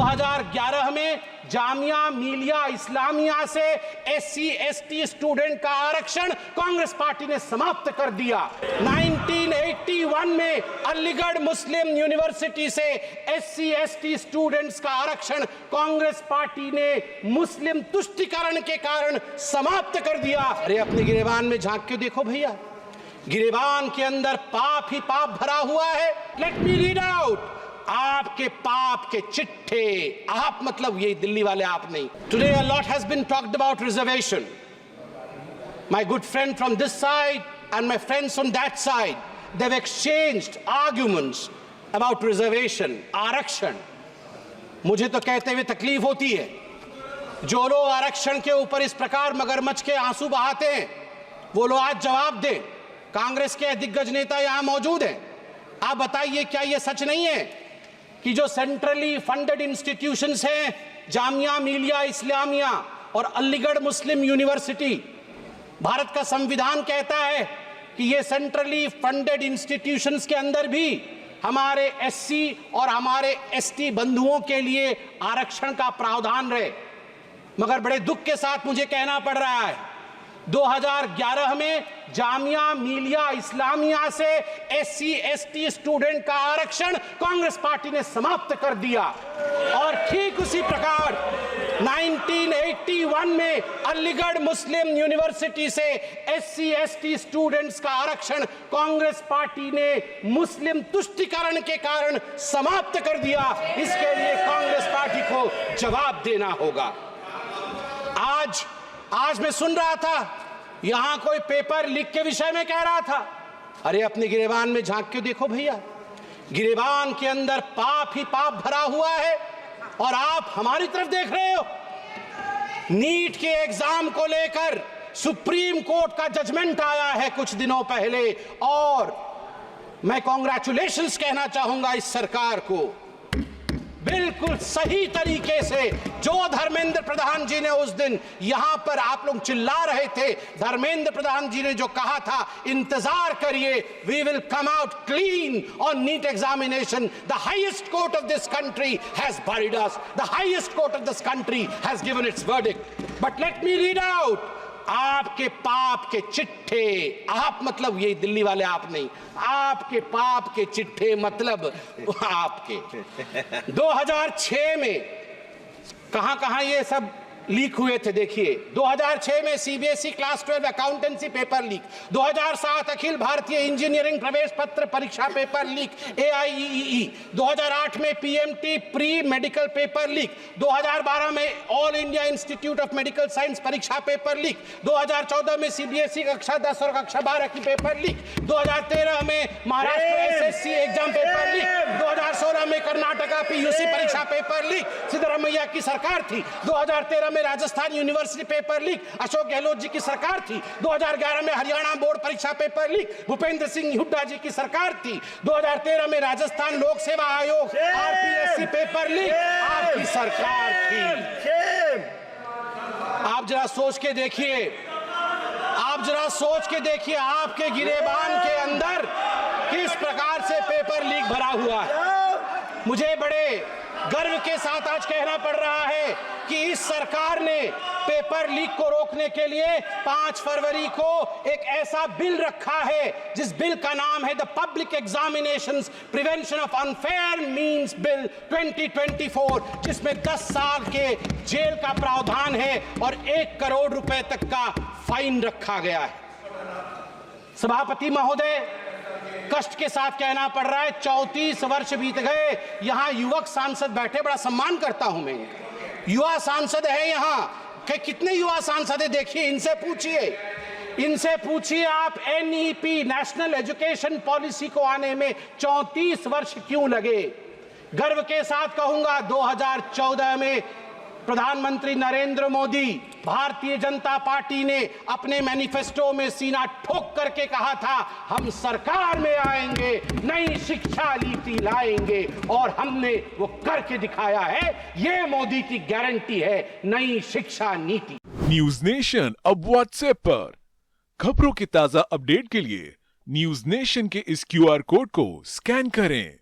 2011 में जामिया मिलिया इस्लामिया से SC ST student का आरक्षण कांग्रेस पार्टी ने समाप्त कर दिया। 1981 में अलीगढ़ मुस्लिम यूनिवर्सिटी से SC ST स्टूडेंट्स का आरक्षण कांग्रेस पार्टी ने मुस्लिम तुष्टीकरण के कारण समाप्त कर दिया। अरे अपने गिरेबान में झांक के देखो भैया, गिरेबान के अंदर पाप ही पाप भरा हुआ है। लेट मी रीड आउट आपके पाप के चिट्ठे। आप मतलब ये दिल्ली वाले आप नहीं। Today a lot has been talked about reservation. My good friend from this side and my friends from that side, they've exchanged arguments about reservation, आरक्षण। मुझे तो कहते हुए तकलीफ होती है, जो लोग आरक्षण के ऊपर इस प्रकार मगरमच्छ के आंसू बहाते हैं, वो लोग आज जवाब दें। कांग्रेस के दिग्गज नेता यहां मौजूद हैं, आप बताइए क्या यह सच नहीं है कि जो सेंट्रली फंडेड इंस्टीट्यूशंस हैं, जामिया मिलिया इस्लामिया और अलीगढ़ मुस्लिम यूनिवर्सिटी, भारत का संविधान कहता है कि ये सेंट्रली फंडेड इंस्टीट्यूशंस के अंदर भी हमारे SC और हमारे ST बंधुओं के लिए आरक्षण का प्रावधान रहे। मगर बड़े दुख के साथ मुझे कहना पड़ रहा है, 2011 में जामिया मिलिया इस्लामिया से SC ST स्टूडेंट का आरक्षण कांग्रेस पार्टी ने समाप्त कर दिया। और ठीक उसी प्रकार 1981 में अलीगढ़ मुस्लिम यूनिवर्सिटी से SC ST स्टूडेंट्स का आरक्षण कांग्रेस पार्टी ने मुस्लिम तुष्टीकरण के कारण समाप्त कर दिया। इसके लिए कांग्रेस पार्टी को जवाब देना होगा। आज मैं सुन रहा था, यहां कोई पेपर लीक के विषय में कह रहा था। अरे अपने गिरेबान में झांक के देखो भैया, गिरेबान के अंदर पाप ही पाप भरा हुआ है और आप हमारी तरफ देख रहे हो। नीट के एग्जाम को लेकर सुप्रीम कोर्ट का जजमेंट आया है कुछ दिनों पहले, और मैं कांग्रेचुलेशंस कहना चाहूंगा इस सरकार को। बिल्कुल सही तरीके से जो धर्मेंद्र प्रधान जी ने उस दिन यहां पर, आप लोग चिल्ला रहे थे, धर्मेंद्र प्रधान जी ने जो कहा था, इंतजार करिए, we will come out clean on NEET examination. The highest court of this country has buried us, the highest court of this country has given its verdict. But let me read out आपके पाप के चिट्ठे। आप मतलब ये दिल्ली वाले आप नहीं, आपके पाप के चिट्ठे मतलब आपके। 2006 में कहां ये सब लीक हुए थे, देखिए। 2006 में CBSE class 12 accountancy paper leak, 2007 Akhil Bharatiya engineering प्रवेश पत्र परीक्षा पेपर लीक AIEEE, 2008 में PMT pre medical paper leak, 2012 में all India institute of medical science परीक्षा पेपर लीक, 2014 में CBSE कक्षा 10 और कक्षा 12 की पेपर लीक, 2013 में Maharashtra SSC exam paper leak, 2016 में कर्नाटका PUC परीक्षा पेपर लीक, सिद्धरामैया की सरकार थी। 2013 में Rajasthan university paper leak, Ashok Gehlot ji की सरकार थी। 2011 में हरियाणा बोर्ड परीक्षा पेपर लीक, भूपेंद्र सिंह हुड्डा जी की सरकार थी। 2013 में राजस्थान लोक सेवा आयोग RPSC पेपर लीक, आपकी सरकार थी। आप जरा सोच के देखिए, आपके गिरेबान के अंदर किस प्रकार से पेपर लीक भरा हुआ है। मुझे बड़े गर्व के साथ आज कहना पड़ रहा है कि इस सरकार ने पेपर लीक को रोकने के लिए 5 फरवरी को एक ऐसा बिल रखा है, जिस बिल का नाम है the public examinations prevention of unfair means bill 2024, जिसमें 10 साल के जेल का प्रावधान है और 1 करोड़ रुपए तक का फाइन रखा गया है। सभापति महोदय, कष्ट के साथ कहना पड़ रहा है, 34 वर्ष बीत गए, यहां युवक सांसद बैठे, बड़ा सम्मान करता हूं मैं। युवा सांसद है यहां, कितने युवा सांसद है देखिए, इनसे पूछिए आप NEP नेशनल एजुकेशन पॉलिसी को आने में 34 वर्ष क्यों लगे। गर्व के साथ कहूंगा 2014 में प्रधानमंत्री नरेंद्र मोदी, भारतीय जनता पार्टी ने अपने मैनिफेस्टो में सीना ठोक करके कहा था, हम सरकार में आएंगे, नई शिक्षा नीति लाएंगे, और हमने वो करके दिखाया है। ये मोदी की गारंटी है, नई शिक्षा नीति। न्यूज नेशन अब व्हाट्सएप पर खबरों के ताजा अपडेट के लिए न्यूज नेशन के इस QR कोड को स्कैन करें।